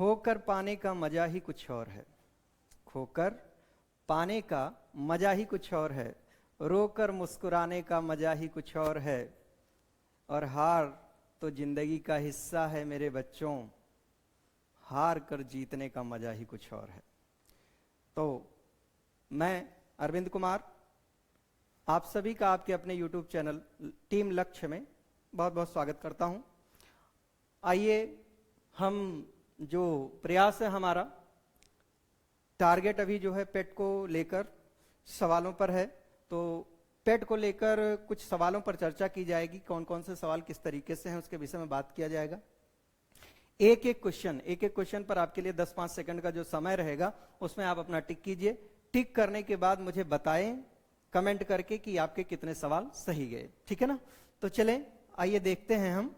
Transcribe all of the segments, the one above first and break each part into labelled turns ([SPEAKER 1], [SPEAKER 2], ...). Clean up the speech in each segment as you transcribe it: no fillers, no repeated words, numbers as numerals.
[SPEAKER 1] खोकर पाने का मजा ही कुछ और है। खोकर पाने का मजा ही कुछ और है, रोकर मुस्कुराने का मजा ही कुछ और है, और हार तो जिंदगी का हिस्सा है मेरे बच्चों, हार कर जीतने का मजा ही कुछ और है। तो मैं अरविंद कुमार आप सभी का आपके अपने YouTube चैनल टीम लक्ष्य में बहुत बहुत स्वागत करता हूं। आइए हम जो प्रयास है हमारा, टारगेट अभी जो है पेट को लेकर सवालों पर है, तो पेट को लेकर कुछ सवालों पर चर्चा की जाएगी। कौन कौन से सवाल किस तरीके से हैं उसके विषय में बात किया जाएगा। एक एक क्वेश्चन पर आपके लिए 10-5 सेकंड का जो समय रहेगा उसमें आप अपना टिक कीजिए। टिक करने के बाद मुझे बताएं कमेंट करके कि आपके कितने सवाल सही गए, ठीक है ना। तो चलें आइए देखते हैं हम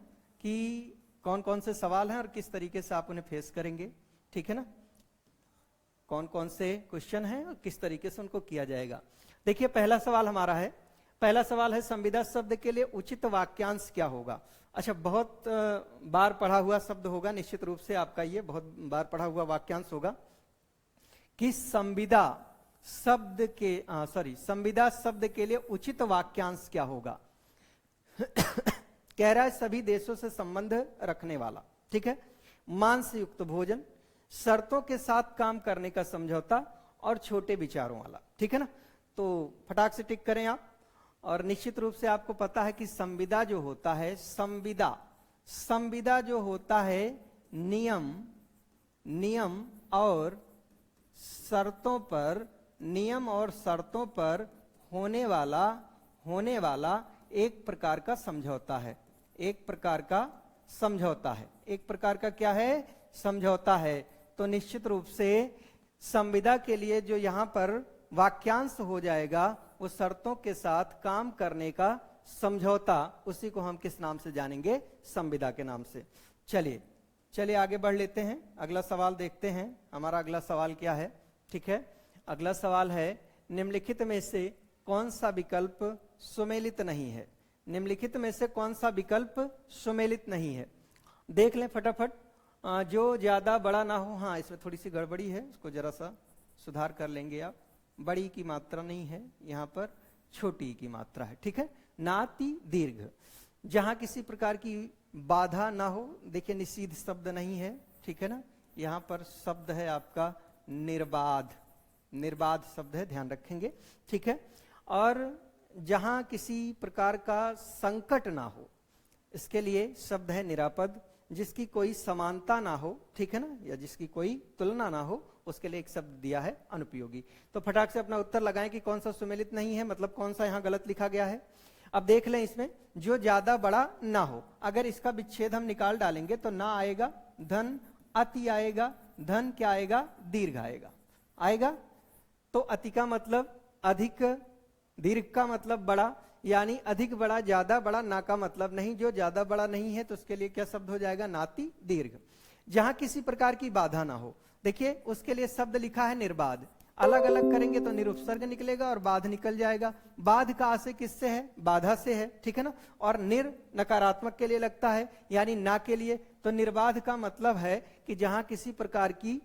[SPEAKER 1] कि कौन कौन से सवाल हैं और किस तरीके से आप उन्हें फेस करेंगे, ठीक है ना। कौन कौन से क्वेश्चन हैं और किस तरीके से उनको किया जाएगा। देखिए पहला सवाल हमारा है, पहला सवाल है संविदा शब्द के लिए उचित वाक्यांश क्या होगा। अच्छा, बहुत बार पढ़ा हुआ शब्द होगा, निश्चित रूप से आपका ये बहुत बार पढ़ा हुआ वाक्यांश होगा कि संविदा शब्द के लिए उचित वाक्यांश क्या होगा। कह रहा है सभी देशों से संबंध रखने वाला, ठीक है, मांस युक्त भोजन, शर्तों के साथ काम करने का समझौता और छोटे विचारों वाला, ठीक है ना। तो फटाक से टिक करें आप। और निश्चित रूप से आपको पता है कि संविदा जो होता है, संविदा जो होता है नियम और शर्तों पर होने वाला एक प्रकार का समझौता है। एक प्रकार का क्या है, समझौता है। तो निश्चित रूप से संविदा के लिए जो यहां पर वाक्यांश हो जाएगा वो शर्तों के साथ काम करने का समझौता, उसी को हम किस नाम से जानेंगे, संविदा के नाम से। चलिए आगे बढ़ लेते हैं, अगला सवाल देखते हैं। हमारा अगला सवाल क्या है, ठीक है। अगला सवाल है निम्नलिखित में से कौन सा विकल्प सुमेलित नहीं है। निम्नलिखित में से कौन सा विकल्प सुमेलित नहीं है, देख लें फटाफट। जो ज्यादा बड़ा ना हो, हाँ इसमें थोड़ी सी गड़बड़ी है, उसको जरा सा सुधार कर लेंगे आप। बड़ी की मात्रा नहीं है यहाँ पर, छोटी की मात्रा है, ठीक है। नाति दीर्घ, जहां किसी प्रकार की बाधा ना हो। देखिए निषिद्ध शब्द नहीं है, ठीक है ना। यहाँ पर शब्द है आपका निर्बाध शब्द है, ध्यान रखेंगे, ठीक है। और जहां किसी प्रकार का संकट ना हो, इसके लिए शब्द है निरापद। जिसकी कोई समानता ना हो, ठीक है ना, या जिसकी कोई तुलना ना हो, उसके लिए एक शब्द दिया है अनुपयोगी। तो फटाक से अपना उत्तर लगाएं कि कौन सा सुमेलित नहीं है, मतलब कौन सा यहाँ गलत लिखा गया है। अब देख लें इसमें, जो ज्यादा बड़ा ना हो, अगर इसका विच्छेद हम निकाल डालेंगे तो ना आएगा, धन अति आएगा, धन क्या आएगा, दीर्घ आएगा। तो अति का मतलब अधिक, दीर्घ का मतलब बड़ा, यानी अधिक बड़ा, ज्यादा बड़ा, ना का मतलब नहीं। जो ज्यादा बड़ा नहीं है तो उसके लिए क्या शब्द हो जाएगा, नाति दीर्घ। जहां किसी प्रकार की बाधा ना हो, देखिए उसके लिए शब्द लिखा है निर्बाध। अलग अलग करेंगे तो निरुपसर्ग निकलेगा और बाध निकल जाएगा। बाध का आशय किससे है, बाधा से है, ठीक है ना। और नकारात्मक के लिए लगता है, यानी ना के लिए। तो निर्बाध का मतलब है कि जहां किसी प्रकार की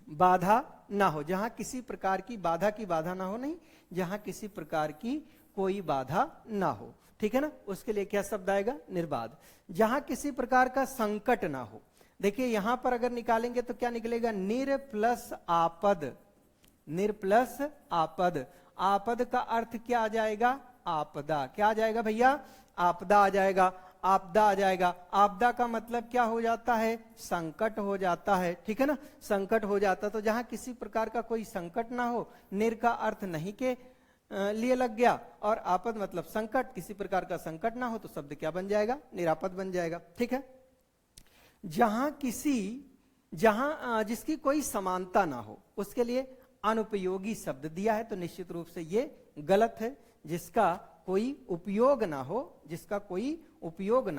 [SPEAKER 1] बाधा ना हो, जहां किसी प्रकार की बाधा ना हो, नहीं, जहां किसी प्रकार की कोई बाधा ना हो, ठीक है ना, उसके लिए क्या शब्द आएगा, निर्बाध। जहां किसी प्रकार का संकट ना हो, देखिए यहां पर अगर निकालेंगे तो क्या निकलेगा, निर प्लस आपद। आपद का अर्थ क्या आ जाएगा, आपदा। क्या आ जाएगा भैया, आपदा आ जाएगा। आपदा का मतलब क्या हो जाता है, संकट हो जाता है, ठीक है ना, संकट हो जाता। तो जहां किसी प्रकार का कोई संकट ना हो, निर का अर्थ नहीं के लिए लग गया, और आपद मतलब संकट, किसी प्रकार का संकट ना हो, तो शब्द क्या बन जाएगा, निरापद बन जाएगा, ठीक है। जहां जिसकी कोई समानता ना हो, उसके लिए अनुपयोगी शब्द दिया है। तो निश्चित रूप से ये गलत है। जिसका कोई उपयोग ना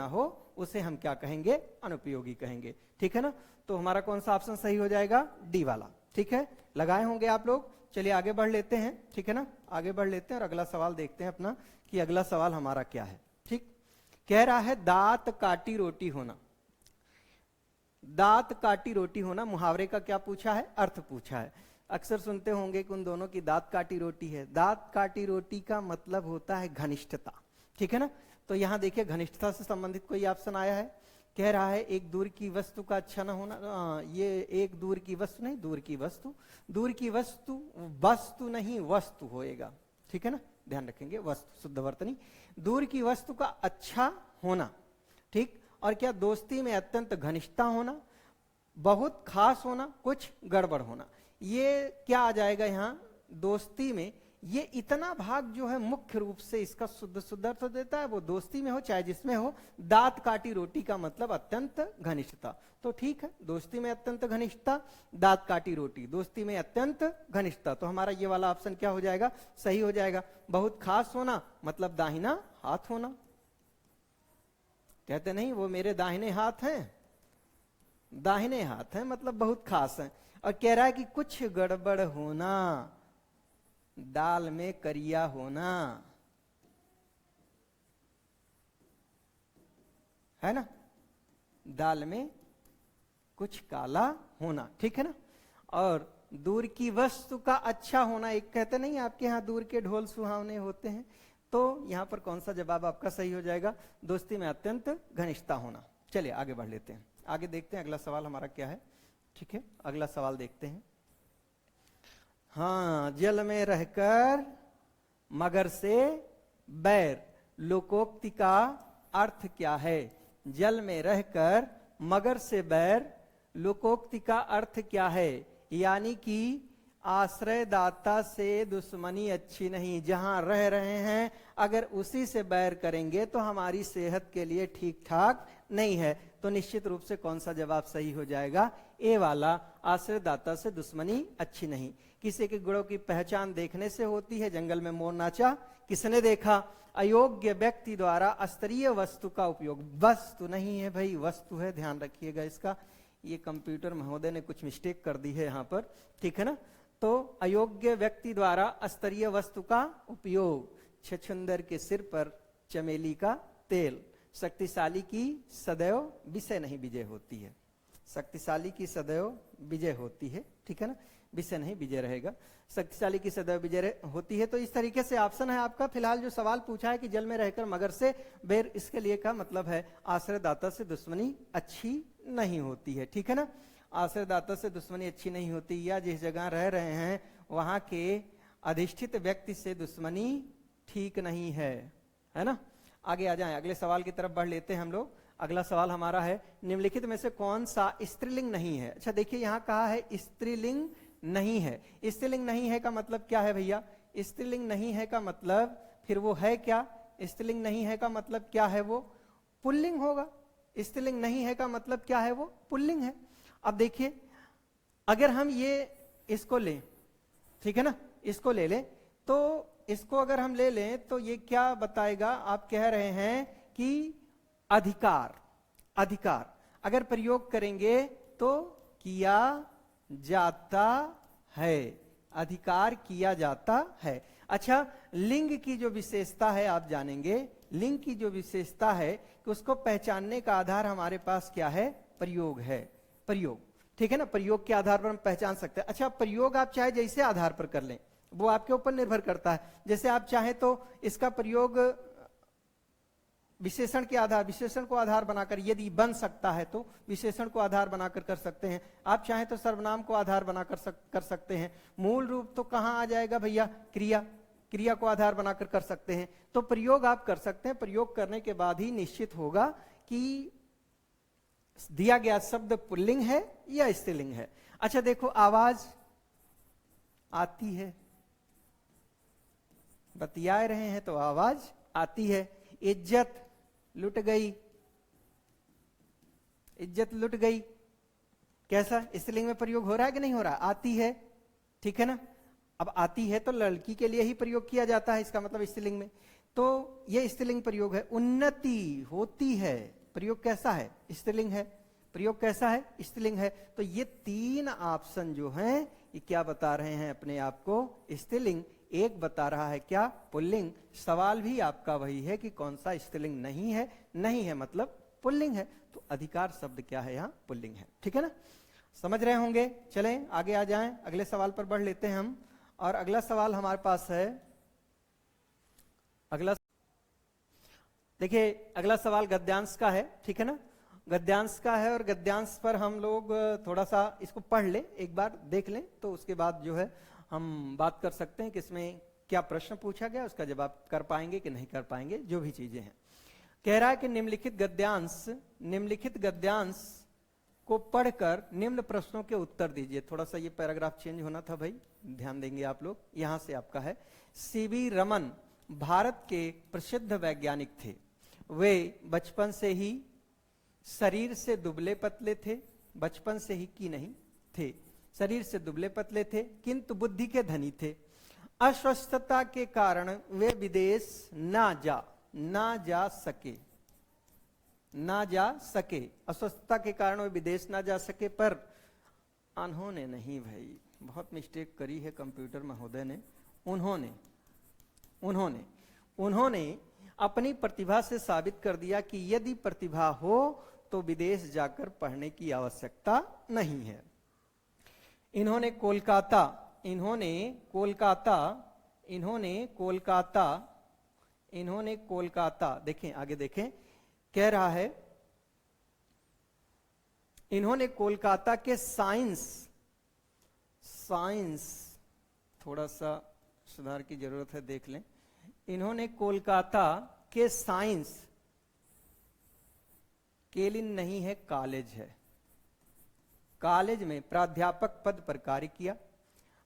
[SPEAKER 1] हो उसे हम क्या कहेंगे, अनुपयोगी कहेंगे, ठीक है ना। तो हमारा कौन सा ऑप्शन सही हो जाएगा, डी वाला, ठीक है। लगाए होंगे आप लोग। चलिए आगे बढ़ लेते हैं, ठीक है ना, आगे बढ़ लेते हैं और अगला सवाल देखते हैं अपना कि अगला सवाल हमारा क्या है, ठीक। कह रहा है दांत काटी रोटी होना। दांत काटी रोटी होना, मुहावरे का क्या पूछा है, अर्थ पूछा है। अक्सर सुनते होंगे कि उन दोनों की दांत काटी रोटी है। दांत काटी रोटी का मतलब होता है घनिष्ठता, ठीक है ना। तो यहां देखिए घनिष्ठता से संबंधित कोई ऑप्शन आया है, कह रहा है एक दूर की वस्तु का अच्छा न होना। ये एक दूर की वस्तु नहीं, दूर की वस्तु, दूर की वस्तु वस्तु नहीं वस्तु होएगा, ठीक है ना, ध्यान रखेंगे, वस्तु शुद्ध वर्तनी। दूर की वस्तु का अच्छा होना, ठीक। और क्या, दोस्ती में अत्यंत घनिष्ठता होना, बहुत खास होना, कुछ गड़बड़ होना। ये क्या आ जाएगा यहां, दोस्ती में ये इतना भाग जो है मुख्य रूप से इसका शुद्ध अर्थ देता है, वो दोस्ती में हो चाहे जिसमें हो। दांत काटी रोटी का मतलब अत्यंत घनिष्ठता, तो ठीक है, दोस्ती में अत्यंत घनिष्ठता, दांत काटी रोटी, दोस्ती में अत्यंत घनिष्ठता, तो हमारा ये वाला ऑप्शन क्या हो जाएगा, सही हो जाएगा। बहुत खास होना मतलब दाहिना हाथ होना, कहते नहीं वो मेरे दाहिने हाथ हैं, दाहिने हाथ हैं मतलब बहुत खास हैं। और कह रहा है कि कुछ गड़बड़ होना, दाल में करिया होना, है ना, दाल में कुछ काला होना, ठीक है ना। और दूर की वस्तु का अच्छा होना, एक कहते नहीं आपके यहाँ दूर के ढोल सुहावने होते हैं, तो यहां पर कौन सा जवाब आपका सही हो जाएगा, दोस्ती में अत्यंत घनिष्ठता होना। चलिए आगे बढ़ लेते हैं, आगे देखते हैं अगला सवाल हमारा क्या है, ठीक है। अगला सवाल देखते हैं। हाँ, जल में रहकर मगर से बैर, लोकोक्ति का अर्थ क्या है। जल में रहकर मगर से बैर, लोकोक्ति का अर्थ क्या है। यानी कि आश्रयदाता से दुश्मनी अच्छी नहीं, जहां रह रहे हैं अगर उसी से बैर करेंगे तो हमारी सेहत के लिए ठीक ठाक नहीं है। तो निश्चित रूप से कौन सा जवाब सही हो जाएगा, ए वाला, आश्रयदाता से दुश्मनी अच्छी नहीं। किसी के गुणों की पहचान देखने से होती है, जंगल में मोर नाचा किसने देखा। अयोग्य व्यक्ति द्वारा अस्तरीय वस्तु का उपयोग, वस्तु नहीं है भाई, वस्तु है, ध्यान रखिएगा इसका, ये कंप्यूटर महोदय ने कुछ मिस्टेक कर दी है यहाँ पर, ठीक है ना। तो अयोग्य व्यक्ति द्वारा अस्तरीय वस्तु का उपयोग, छछुंदर के सिर पर चमेली का तेल, शक्तिशाली की सदैव विषय नहीं विजय होती है, शक्तिशाली की सदैव विजय होती है, ठीक है ना, विषय नहीं विजय रहेगा, शक्तिशाली की सदैव विजय होती है। तो इस तरीके से ऑप्शन है आपका। फिलहाल जो सवाल पूछा है कि जल में रहकर मगर से बैर, इसके लिए का मतलब है आश्रयदाता से दुश्मनी अच्छी नहीं होती है, ठीक है ना। आश्रयदाता से दुश्मनी अच्छी नहीं होती, या जिस जगह रह रहे हैं वहां के अधिष्ठित व्यक्ति से दुश्मनी ठीक नहीं है ना। आगे आ जाएं, अगले सवाल की तरफ बढ़ लेते हैं हम लोग। अगला सवाल हमारा है, निम्नलिखित में से कौन सा स्त्रीलिंग नहीं है। अच्छा देखिए यहाँ कहा है स्त्रीलिंग नहीं है। स्त्रीलिंग नहीं है का मतलब क्या है भैया, स्त्रीलिंग नहीं है का मतलब फिर वो है क्या, स्त्रीलिंग नहीं है का मतलब क्या है, वो पुल्लिंग होगा। स्त्रीलिंग नहीं है का मतलब क्या है, वो पुल्लिंग है। अब देखिए अगर हम ये इसको लें, ठीक है ना, इसको ले लें, तो इसको अगर हम ले लें तो ये क्या बताएगा, आप कह रहे हैं कि अधिकार, अधिकार अगर प्रयोग करेंगे तो किया जाता है, अधिकार किया जाता है। अच्छा, लिंग की जो विशेषता है आप जानेंगे, लिंग की जो विशेषता है कि उसको पहचानने का आधार हमारे पास क्या है, प्रयोग है, प्रयोग, ठीक है ना, प्रयोग के आधार पर हम पहचान सकते हैं। अच्छा, प्रयोग आप चाहे जैसे आधार पर कर लें, वो आपके ऊपर निर्भर करता है। जैसे आप चाहें तो इसका प्रयोग विशेषण के आधार, विशेषण को आधार बनाकर यदि बन सकता है तो विशेषण को आधार बनाकर कर सकते हैं। आप चाहें तो सर्वनाम को आधार बनाकर कर सकते हैं। मूल रूप तो कहां आ जाएगा भैया, क्रिया, क्रिया को आधार बनाकर कर सकते हैं। तो प्रयोग आप कर सकते हैं, प्रयोग करने के बाद ही निश्चित होगा कि दिया गया शब्द पुल्लिंग है या स्त्रीलिंग है। अच्छा देखो, आवाज आती है, बतिया रहे हैं तो आवाज आती है। इज्जत लुट गई, इज्जत लुट गई, कैसा, स्त्रीलिंग में प्रयोग हो रहा है कि नहीं हो रहा, आती है, ठीक है ना। अब आती है तो लड़की के लिए ही प्रयोग किया जाता है, इसका मतलब स्त्रीलिंग में, तो ये स्त्रीलिंग प्रयोग है। उन्नति होती है, प्रयोग कैसा है, स्त्रीलिंग है, प्रयोग कैसा है, स्त्रीलिंग है। तो ये तीन ऑप्शन जो हैं ये क्या बता रहे हैं अपने आप को, स्त्रीलिंग। एक बता रहा है क्या, पुल्लिंग। सवाल भी आपका वही है कि कौन सा स्त्रीलिंग नहीं है, नहीं है मतलब पुल्लिंग है, तो अधिकार शब्द क्या है, यहाँ पुल्लिंग है। ठीक है ना, समझ रहे होंगे। चलें आगे आ जाएं, अगले सवाल पर बढ़ लेते हैं हम। और अगला सवाल हमारे पास है, अगला देखिए, अगला सवाल गद्यांश का है। ठीक है ना, गद्यांश का है, और गद्यांश पर हम लोग थोड़ा सा इसको पढ़ लें, एक बार देख लें, तो उसके बाद जो है हम बात कर सकते हैं कि इसमें क्या प्रश्न पूछा गया, उसका जवाब कर पाएंगे कि नहीं कर पाएंगे, जो भी चीजें हैं। कह रहा है कि निम्नलिखित गद्यांश को पढ़कर निम्न प्रश्नों के उत्तर दीजिए। थोड़ा सा ये पैराग्राफ चेंज होना था भाई, ध्यान देंगे आप लोग। यहां से आपका है, सीवी रमन भारत के प्रसिद्ध वैज्ञानिक थे। वे बचपन से ही शरीर से दुबले पतले थे, बचपन से ही की नहीं थे, शरीर से दुबले पतले थे, किंतु बुद्धि के धनी थे। अस्वस्थता के कारण वे विदेश ना जा सके, अस्वस्थता के कारण वे विदेश ना जा सके। पर उन्होंने नहीं भाई, बहुत मिस्टेक करी है कंप्यूटर महोदय ने। उन्होंने अपनी प्रतिभा से साबित कर दिया कि यदि प्रतिभा हो तो विदेश जाकर पढ़ने की आवश्यकता नहीं है। इन्होंने कोलकाता, देखें आगे देखें, कह रहा है इन्होंने कोलकाता के साइंस, थोड़ा सा सुधार की जरूरत है, देख लें। इन्होंने कोलकाता के साइंस, केलिन नहीं है, कॉलेज है, कॉलेज में प्राध्यापक पद पर कार्य किया।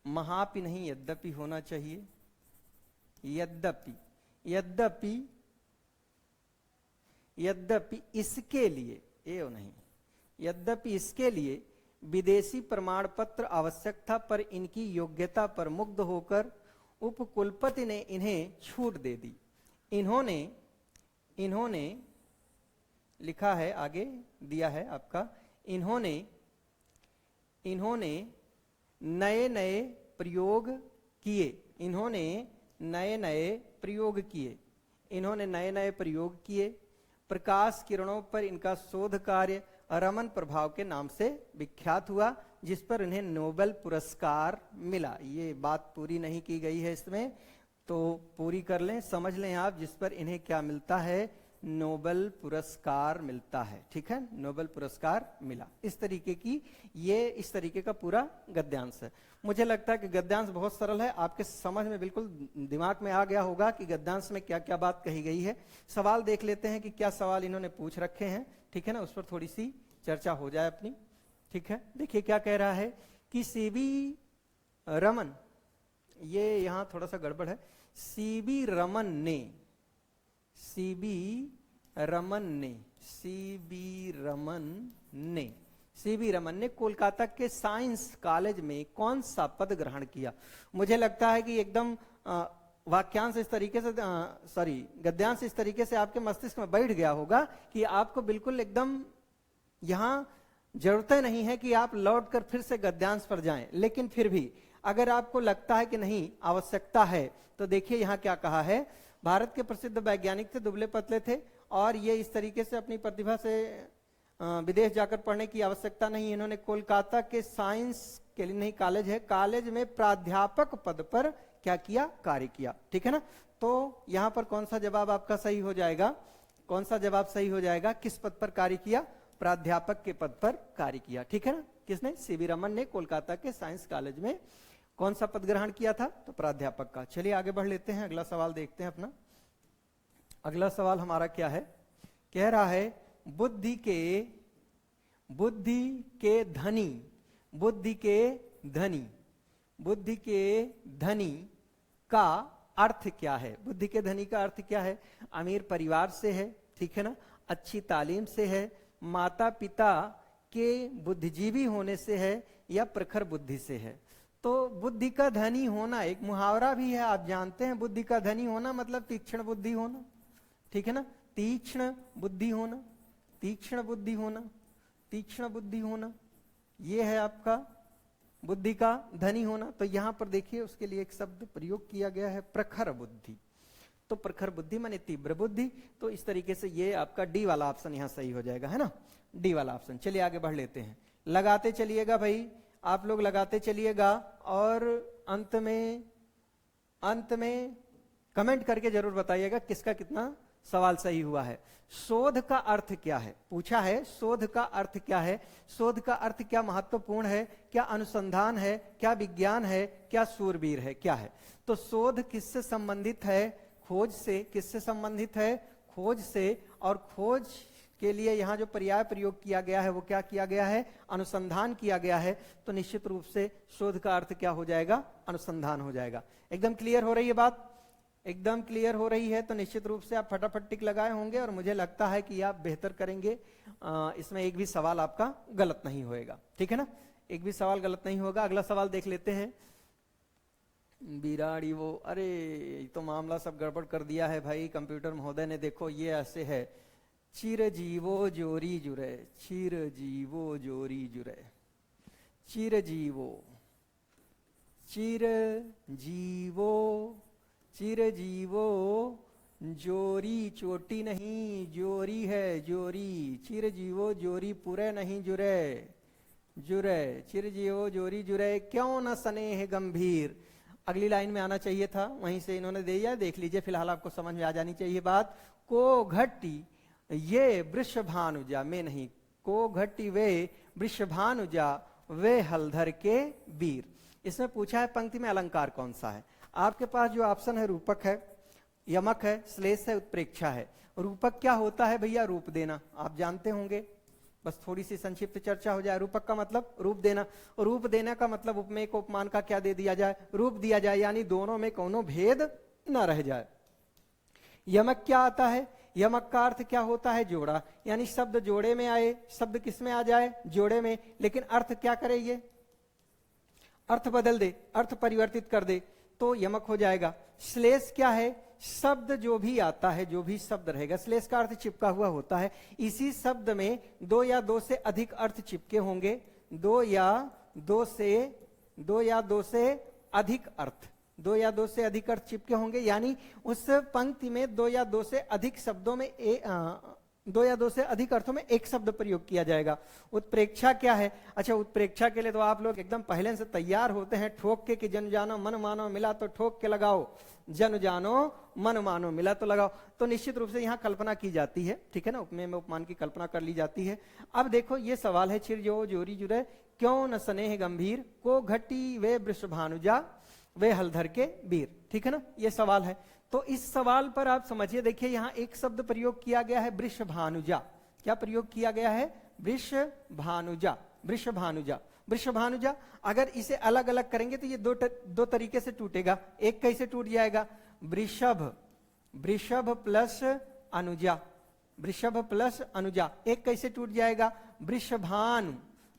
[SPEAKER 1] महापि नहीं, यद्यपि होना चाहिए, यद्यपि इसके लिए, नहीं, यद्यपि इसके लिए विदेशी प्रमाण पत्र आवश्यक था, पर इनकी योग्यता पर मुग्ध होकर उपकुलपति ने इन्हें छूट दे दी। इन्होंने लिखा है, आगे दिया है आपका, इन्होंने नए नए प्रयोग किए, प्रकाश किरणों पर इनका शोध कार्य रमन प्रभाव के नाम से विख्यात हुआ, जिस पर इन्हें नोबेल पुरस्कार मिला। ये बात पूरी नहीं की गई है इसमें, तो पूरी कर लें, समझ लें आप, जिस पर इन्हें क्या मिलता है, नोबेल पुरस्कार मिलता है। ठीक है, नोबेल पुरस्कार मिला। इस तरीके का पूरा गद्यांश है। मुझे लगता है कि गद्यांश बहुत सरल है, आपके समझ में बिल्कुल दिमाग में आ गया होगा कि गद्यांश में क्या क्या बात कही गई है। सवाल देख लेते हैं कि क्या सवाल इन्होंने पूछ रखे हैं। ठीक है ना, उस पर थोड़ी सी चर्चा हो जाए अपनी। ठीक है, देखिए क्या कह रहा है कि सीवी रमन, ये यहां थोड़ा सा गड़बड़ है, सीवी रमन ने कोलकाता के साइंस कॉलेज में कौन सा पद ग्रहण किया। मुझे लगता है कि एकदम वाक्यांश इस तरीके से, गद्यांश इस तरीके से आपके मस्तिष्क में बैठ गया होगा कि आपको बिल्कुल एकदम यहां जरूरत नहीं है कि आप लौटकर फिर से गद्यांश पर जाएं। लेकिन फिर भी अगर आपको लगता है कि नहीं आवश्यकता है, तो देखिए यहां क्या कहा है, भारत के प्रसिद्ध वैज्ञानिक थे, दुबले पतले थे, और ये इस तरीके से अपनी प्रतिभा से विदेश जाकर पढ़ने की आवश्यकता नहीं। इन्होंने कोलकाता के साइंस के लिए नहीं, कॉलेज है, कॉलेज में प्राध्यापक पद पर क्या किया, कार्य किया। ठीक है ना, तो यहां पर कौन सा जवाब आपका सही हो जाएगा, किस पद पर कार्य किया, प्राध्यापक के पद पर कार्य किया। ठीक है ना, किसने, सीवी रमन ने कोलकाता के साइंस कॉलेज में कौन सा पद ग्रहण किया था, तो प्राध्यापक का। चलिए आगे बढ़ लेते हैं, अगला सवाल देखते हैं अपना। अगला सवाल हमारा क्या है, कह रहा है बुद्धि के धनी का अर्थ क्या है। बुद्धि के धनी का अर्थ क्या है, अमीर परिवार से है, ठीक है ना, अच्छी तालीम से है, माता पिता के बुद्धिजीवी होने से है, या प्रखर बुद्धि से है। तो बुद्धि का धनी होना एक मुहावरा भी है, आप जानते हैं, बुद्धि का धनी होना मतलब तीक्ष्ण बुद्धि होना। ठीक है ना, तीक्ष्ण बुद्धि होना, ये है आपका बुद्धि का धनी होना। तो यहां पर देखिए उसके लिए एक शब्द प्रयोग किया गया है, प्रखर बुद्धि। तो प्रखर बुद्धि माने तीव्र बुद्धि। तो इस तरीके से ये आपका डी वाला ऑप्शन यहाँ सही हो जाएगा, है ना, डी वाला ऑप्शन। चलिए आगे बढ़ लेते हैं, लगाते चलिएगा भाई, आप लोग लगाते चलिएगा और अंत में कमेंट करके जरूर बताइएगा किसका कितना सवाल सही हुआ है। शोध का अर्थ क्या है, पूछा है शोध का अर्थ क्या है। शोध का अर्थ क्या महत्वपूर्ण है, क्या अनुसंधान है, क्या विज्ञान है, क्या शूरवीर है, क्या है। तो शोध किससे संबंधित है, खोज से। किससे संबंधित है, खोज से। और खोज के लिए यहाँ जो पर्याय प्रयोग किया गया है वो क्या किया गया है, अनुसंधान किया गया है। तो निश्चित रूप से शोध का अर्थ क्या हो जाएगा, अनुसंधान हो जाएगा। एकदम क्लियर हो रही है बात, एकदम क्लियर हो रही है। तो निश्चित रूप से आप फटाफट टिक लगाए होंगे और मुझे लगता है कि आप बेहतर करेंगे। इसमें एक भी सवाल आपका गलत नहीं होएगा, ठीक है ना, एक भी सवाल गलत नहीं होगा। अगला सवाल देख लेते हैं। बिराड़ी वो, अरे ये तो मामला सब गड़बड़ कर दिया है भाई कंप्यूटर महोदय ने। देखो ये ऐसे है, चिरजीवो जोरी जुरे, चिरजीवो जोरी जुरे, चिरजीवो, चिरजीवो, चिरजीवो जोरी, चोटी नहीं जोरी है, जोरी। चिरजीवो जोरी पूरे नहीं जुरे, जुरे। चिरजीवो जोरी जुरे, क्यों न स्नेह गंभीर। अगली लाइन में आना चाहिए था, वहीं से इन्होंने दे दिया, देख लीजिए, फिलहाल आपको समझ में आ जानी चाहिए बात। को घट्टी ये वृषभानुजा में नहीं, को घट्टी वे वृषभानुजा वे हलधर के वीर। इसमें पूछा है पंक्ति में अलंकार कौन सा है। आपके पास जो ऑप्शन है रूपक है, यमक है, श्लेष है, उत्प्रेक्षा है। रूपक क्या होता है भैया, रूप देना, आप जानते होंगे, बस थोड़ी सी संक्षिप्त चर्चा हो जाए। रूपक का मतलब रूप देना, रूप देने का मतलब उपमेय को उपमान का क्या दे दिया जाए, रूप दिया जाए, यानी दोनों में कोनो भेद न रह जाए। यमक क्या आता है, यमक का अर्थ क्या होता है, जोड़ा, यानी शब्द जोड़े में आए, शब्द किस में आ जाए, जोड़े में, लेकिन अर्थ क्या करे, ये अर्थ बदल दे, अर्थ परिवर्तित कर दे, तो यमक हो जाएगा। श्लेष क्या है, शब्द जो भी आता है, जो भी शब्द रहेगा, श्लेष का अर्थ चिपका हुआ होता है। इसी शब्द में दो या दो से अधिक अर्थ चिपके होंगे, दो या दो से अधिक अर्थ, दो या दो से अधिक अर्थ चिपके होंगे, यानी उस पंक्ति में दो या दो से अधिक शब्दों में दो या दो से अधिक अर्थों में एक शब्द प्रयोग किया जाएगा। उत्प्रेक्षा क्या है, अच्छा उत्प्रेक्षा के लिए तो आप लोग एकदम पहले से तैयार होते हैं, ठोक के कि जन जानो मन मानो मिला तो ठोक के लगाओ, जन जानो मन मानो मिला तो लगाओ। तो निश्चित रूप से यहाँ कल्पना की जाती है, ठीक है ना, उपमेय में उपमान की कल्पना कर ली जाती है। अब देखो ये सवाल है, चिर जो जोरी जुरे क्यों न स्नेह गंभीर, को घटी वे वृषभानुजा वे हलधर के वीर, ठीक है ना, ये सवाल है। तो इस सवाल पर आप समझिए, देखिए यहां एक शब्द प्रयोग किया गया है, वृषभानुजा। क्या प्रयोग किया गया है, वृषभानुजा, वृषभानुजा, वृषभानुजा। अगर इसे अलग अलग करेंगे तो ये दो तरीके से टूटेगा। एक कैसे टूट जाएगा, वृषभ, वृषभ प्लस अनुजा, वृषभ प्लस अनुजा। एक कैसे टूट जाएगा, वृषभानु,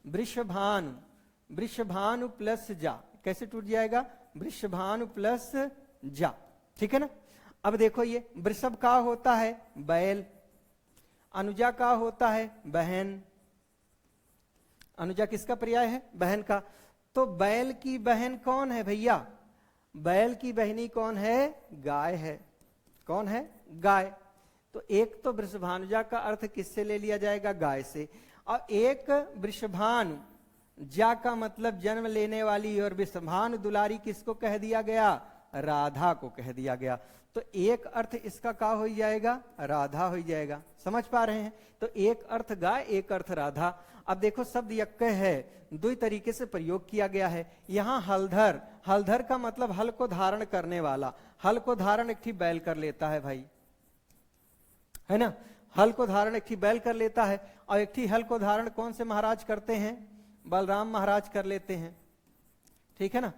[SPEAKER 1] वृषभानु, वृषभानु प्लस जा। कैसे टूट जाएगा, वृषभानु प्लस जा, ठीक है ना। अब देखो ये वृषभ का होता है बैल, अनुजा का होता है बहन। अनुजा किसका पर्याय है, बहन का। तो बैल की बहन कौन है भैया, बैल की बहनी कौन है, गाय है। कौन है, गाय। तो एक तो वृषभानुजा का अर्थ किससे ले लिया जाएगा, गाय से। और एक वृषभानु, जा का मतलब जन्म लेने वाली, और वृषभानु दुलारी किसको कह दिया गया, राधा को कह दिया गया। तो एक अर्थ इसका का हो जाएगा, राधा हो जाएगा। समझ पा रहे हैं। तो एक अर्थ गाय, एक अर्थ राधा। अब देखो शब्द यक्कय है, दो तरीके से प्रयोग किया गया है। यहां हलधर, हलधर का मतलब हल को धारण करने वाला। हल को धारण एक बैल कर लेता है भाई, है ना, हल को धारण एक बैल कर लेता है। और एक हल को धारण कौन से महाराज करते हैं, बलराम महाराज कर लेते हैं, ठीक है ना।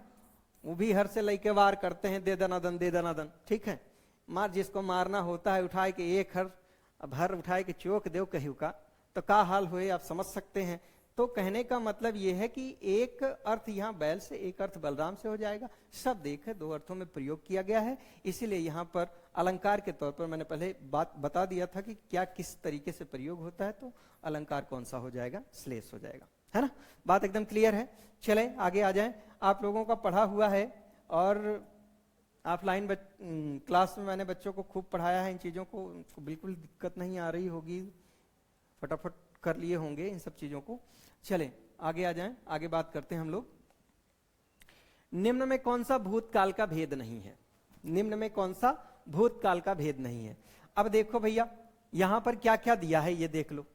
[SPEAKER 1] वो भी हर से लेके वार करते हैं, दे दनादन, दे दनादन, ठीक है। मार जिसको मारना होता है, उठाए के एक हर उठाए के चौक देव कहू का, तो का हाल हुए आप समझ सकते हैं। तो कहने का मतलब यह है कि एक अर्थ यहाँ बैल से, एक अर्थ बलराम से हो जाएगा। शब्द एक है, दो अर्थों में प्रयोग किया गया है। इसीलिए यहाँ पर अलंकार के तौर पर मैंने पहले बात बता दिया था कि क्या किस तरीके से प्रयोग होता है। तो अलंकार कौन सा हो जाएगा, श्लेष हो जाएगा, है ना। बात एकदम क्लियर है। चले आगे आ जाएं। आप लोगों का पढ़ा हुआ है और ऑफलाइन क्लास में मैंने बच्चों को खूब पढ़ाया है इन चीज़ों को, उनको बिल्कुल दिक्कत नहीं आ रही होगी, फटाफट कर लिए होंगे इन सब चीज़ों को। चलें आगे आ जाएं, आगे बात करते हैं हम लोग। निम्न में कौन सा भूतकाल का भेद नहीं है? निम्न में कौन सा भूतकाल का भेद नहीं है? अब देखो भैया यहां पर क्या क्या दिया है, ये देख लो,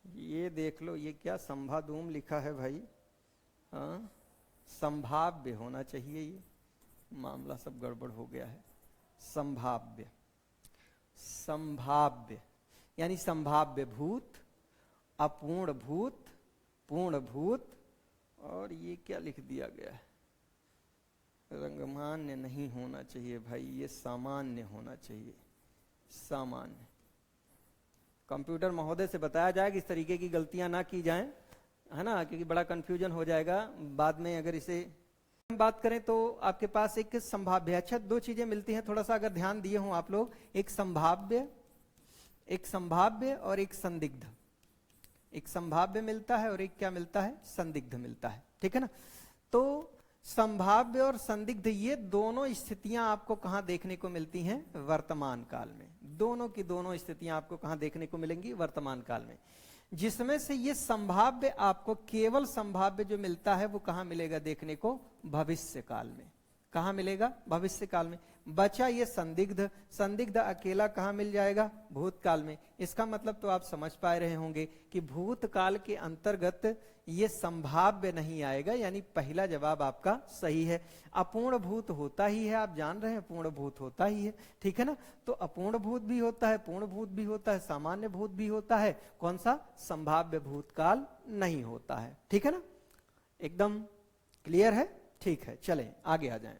[SPEAKER 1] ये देख लो, ये क्या संभादूम लिखा है भाई? हाँ, संभाव्य होना चाहिए, ये मामला सब गड़बड़ हो गया है। संभाव्य, संभाव्य यानी संभाव्य भूत, अपूर्ण भूत, पूर्ण भूत, और ये क्या लिख दिया गया है? रंगमान्य नहीं होना चाहिए भाई, ये सामान्य होना चाहिए, सामान्य। कंप्यूटर महोदय से बताया जाए कि इस तरीके की गलतियां ना की जाएं, है ना, क्योंकि बड़ा कंफ्यूजन हो जाएगा बाद में अगर इसे हम बात करें तो। आपके पास एक संभाव्य, अच्छा दो चीजें मिलती हैं, थोड़ा सा अगर ध्यान दिए हों आप लोग, एक संभाव्य और एक संदिग्ध। एक संभाव्य मिलता है और एक क्या मिलता है? संदिग्ध मिलता है, ठीक है ना। तो संभाव्य और संदिग्ध ये दोनों स्थितियां आपको कहां देखने को मिलती हैं? वर्तमान काल में। दोनों की दोनों स्थितियां आपको कहां देखने को मिलेंगी? वर्तमान काल में। जिसमें से ये संभाव्य आपको केवल संभाव्य जो मिलता है वो कहां मिलेगा देखने को? भविष्य काल में। कहां मिलेगा? भविष्य काल में। बचा ये संदिग्ध, संदिग्ध अकेला कहां मिल जाएगा? भूतकाल में। इसका मतलब तो आप समझ पा रहे होंगे कि भूतकाल के अंतर्गत ये संभाव्य नहीं आएगा, यानी पहला जवाब आपका सही है। अपूर्ण भूत होता ही है, आप जान रहे हैं, पूर्ण भूत होता ही है, ठीक है ना। तो अपूर्ण भूत भी होता है, पूर्ण भूत भी होता है, सामान्य भूत भी होता है, कौन सा? संभाव्य भूतकाल नहीं होता है, ठीक है ना। एकदम क्लियर है? ठीक है, चलें आगे आ जाएं,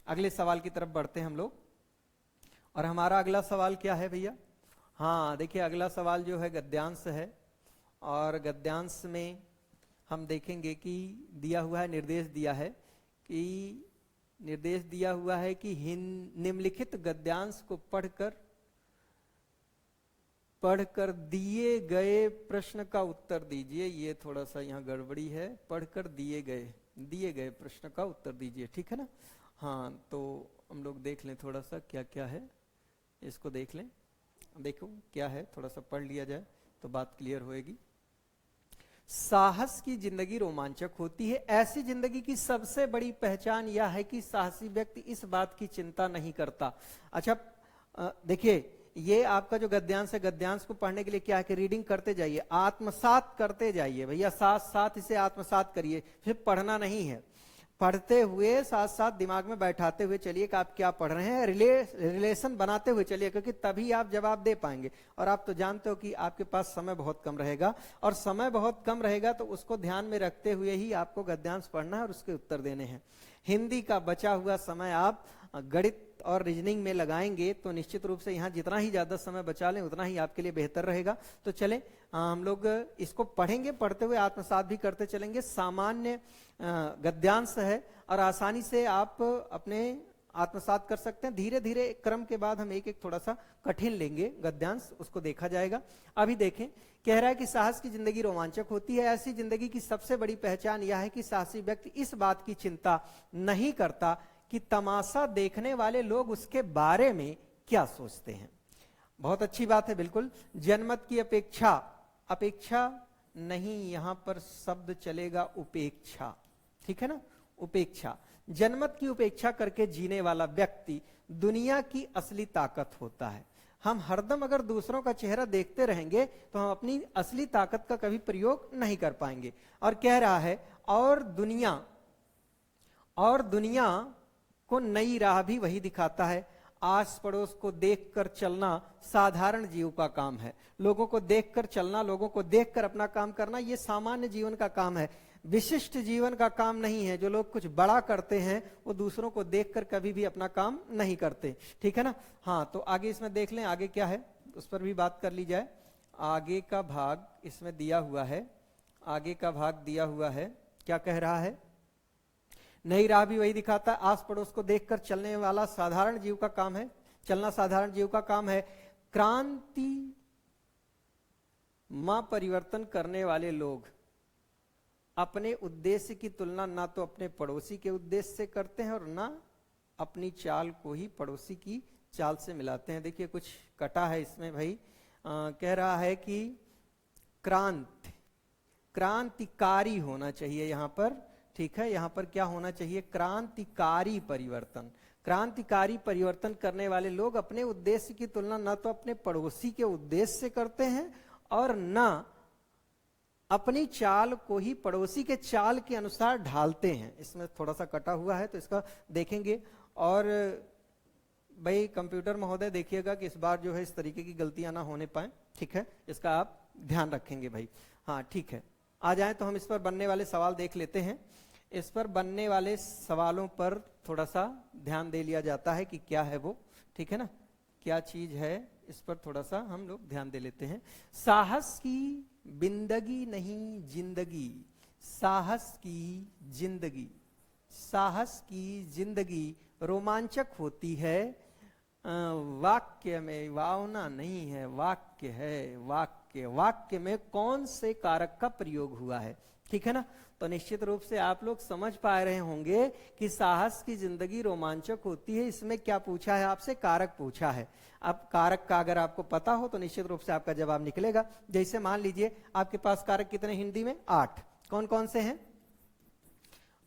[SPEAKER 1] अगले सवाल की तरफ बढ़ते हैं हम लोग। और हमारा अगला सवाल क्या है भैया? हाँ देखिए, अगला सवाल जो है गद्यांश है, और गद्यांश में हम देखेंगे कि दिया हुआ है, निर्देश दिया है कि निम्नलिखित गद्यांश को पढ़कर दिए गए प्रश्न का उत्तर दीजिए। ये थोड़ा सा यहाँ गड़बड़ी है, पढ़कर दिए गए प्रश्न का उत्तर दीजिए, ठीक है ना। हाँ तो हम लोग देख लें थोड़ा सा क्या क्या है, इसको देख लें, देखो क्या है, थोड़ा सा पढ़ लिया जाए तो बात क्लियर होएगी। साहस की जिंदगी रोमांचक होती है। ऐसी जिंदगी की सबसे बड़ी पहचान यह है कि साहसी व्यक्ति इस बात की चिंता नहीं करता। अच्छा देखिए, ये आपका जो गद्यांश है, गद्यांश को पढ़ने के लिए क्या है कि रीडिंग करते जाइए, आत्मसात करते जाइए भैया, साथ साथ इसे आत्मसात करिए, फिर पढ़ना नहीं है, पढ़ते हुए साथ साथ दिमाग में बैठाते हुए चलिए कि आप क्या पढ़ रहे हैं, रिलेशन बनाते हुए चलिए, क्योंकि तभी आप जवाब दे पाएंगे। और आप तो जानते हो कि आपके पास समय बहुत कम रहेगा, और समय बहुत कम रहेगा तो उसको ध्यान में रखते हुए ही आपको गद्यांश पढ़ना है और उसके उत्तर देने हैं। हिंदी का बचा हुआ समय आप गणित और रीजनिंग में लगाएंगे तो निश्चित रूप से यहाँ जितना ही ज्यादा समय बचा लें उतना ही आपके लिए बेहतर रहेगा। तो चलें हम लोग इसको पढ़ेंगे, पढ़ते हुए आत्मसात भी करते चलेंगे। सामान्य गद्यांश है और आसानी से आप अपने आत्मसात कर सकते हैं। धीरे धीरे क्रम के बाद हम एक एक थोड़ा सा कठिन लेंगे गद्यांश, उसको देखा जाएगा। अभी देखें, कह रहा है कि साहस की जिंदगी रोमांचक होती है। ऐसी जिंदगी की सबसे बड़ी पहचान यह है कि साहसी व्यक्ति इस बात की चिंता नहीं करता कि तमाशा देखने वाले लोग उसके बारे में क्या सोचते हैं। बहुत अच्छी बात है, बिल्कुल। जनमत की अपेक्षा नहीं, यहां पर शब्द चलेगा उपेक्षा, ठीक है ना, उपेक्षा। जनमत की उपेक्षा करके जीने वाला व्यक्ति दुनिया की असली ताकत होता है। हम हरदम अगर दूसरों का चेहरा देखते रहेंगे तो हम अपनी असली ताकत का कभी प्रयोग नहीं कर पाएंगे। और कह रहा है, और दुनिया को नई राह भी वही दिखाता है। आस पड़ोस को देखकर चलना साधारण जीव का काम है। लोगों को देखकर चलना, लोगों को देखकर अपना काम करना, ये सामान्य जीवन का काम है, विशिष्ट जीवन का काम नहीं है। जो लोग कुछ बड़ा करते हैं वो दूसरों को देखकर कभी भी अपना काम नहीं करते, ठीक है ना। हाँ तो आगे इसमें देख लें, आगे क्या है उस पर भी बात कर ली जाए। आगे का भाग इसमें दिया हुआ है, आगे का भाग दिया हुआ है, क्या कह रहा है? नई राह भी वही दिखाता है। आस पड़ोस को देखकर चलने वाला साधारण जीव का काम है, चलना साधारण जीव का काम है। क्रांति मां परिवर्तन करने वाले लोग अपने उद्देश्य की तुलना ना तो अपने पड़ोसी के उद्देश्य से करते हैं और ना अपनी चाल को ही पड़ोसी की चाल से मिलाते हैं। देखिए कुछ कटा है इसमें भाई, कह रहा है कि क्रांतिकारी होना चाहिए यहाँ पर, ठीक है। यहाँ पर क्या होना चाहिए, क्रांतिकारी परिवर्तन। क्रांतिकारी परिवर्तन करने वाले लोग अपने उद्देश्य की तुलना न तो अपने पड़ोसी के उद्देश्य से करते हैं और न अपनी चाल को ही पड़ोसी के चाल के अनुसार ढालते हैं। इसमें थोड़ा सा कटा हुआ है तो इसका देखेंगे। और भाई कंप्यूटर महोदय देखिएगा कि इस बार जो है इस तरीके की गलतियां ना होने पाए, ठीक है, इसका आप ध्यान रखेंगे भाई। हाँ ठीक है, आ जाए तो हम इस पर बनने वाले सवाल देख लेते हैं। इस पर बनने वाले सवालों पर थोड़ा सा ध्यान दे लिया जाता है कि क्या है वो, ठीक है ना, क्या चीज है, इस पर थोड़ा सा हम लोग ध्यान दे लेते हैं। साहस की बिंदगी नहीं जिंदगी, साहस की जिंदगी, साहस की जिंदगी रोमांचक होती है, वाक्य में भावना नहीं है, वाक्य है, वाक्य। वाक्य में कौन से कारक का प्रयोग हुआ है, ठीक है ना। तो निश्चित रूप से आप लोग समझ पा रहे होंगे कि साहस की जिंदगी रोमांचक होती है। इसमें क्या पूछा है आपसे, कारक पूछा है। अब कारक का अगर आपको पता हो तो निश्चित रूप से आपका जवाब निकलेगा। जैसे मान लीजिए आपके पास कारक कितने हिंदी में, 8। कौन कौन से हैं,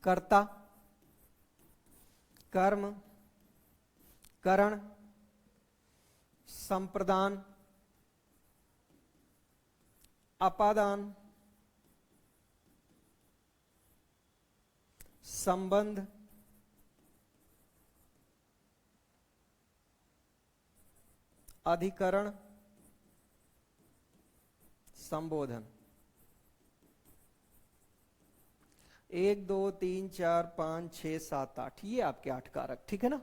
[SPEAKER 1] कर्ता, कर्म, करण, संप्रदान, अपादान, संबंध, अधिकरण, संबोधन। 1 2 3 4 5 6 7 8, ये आपके 8 कारक, ठीक है ना।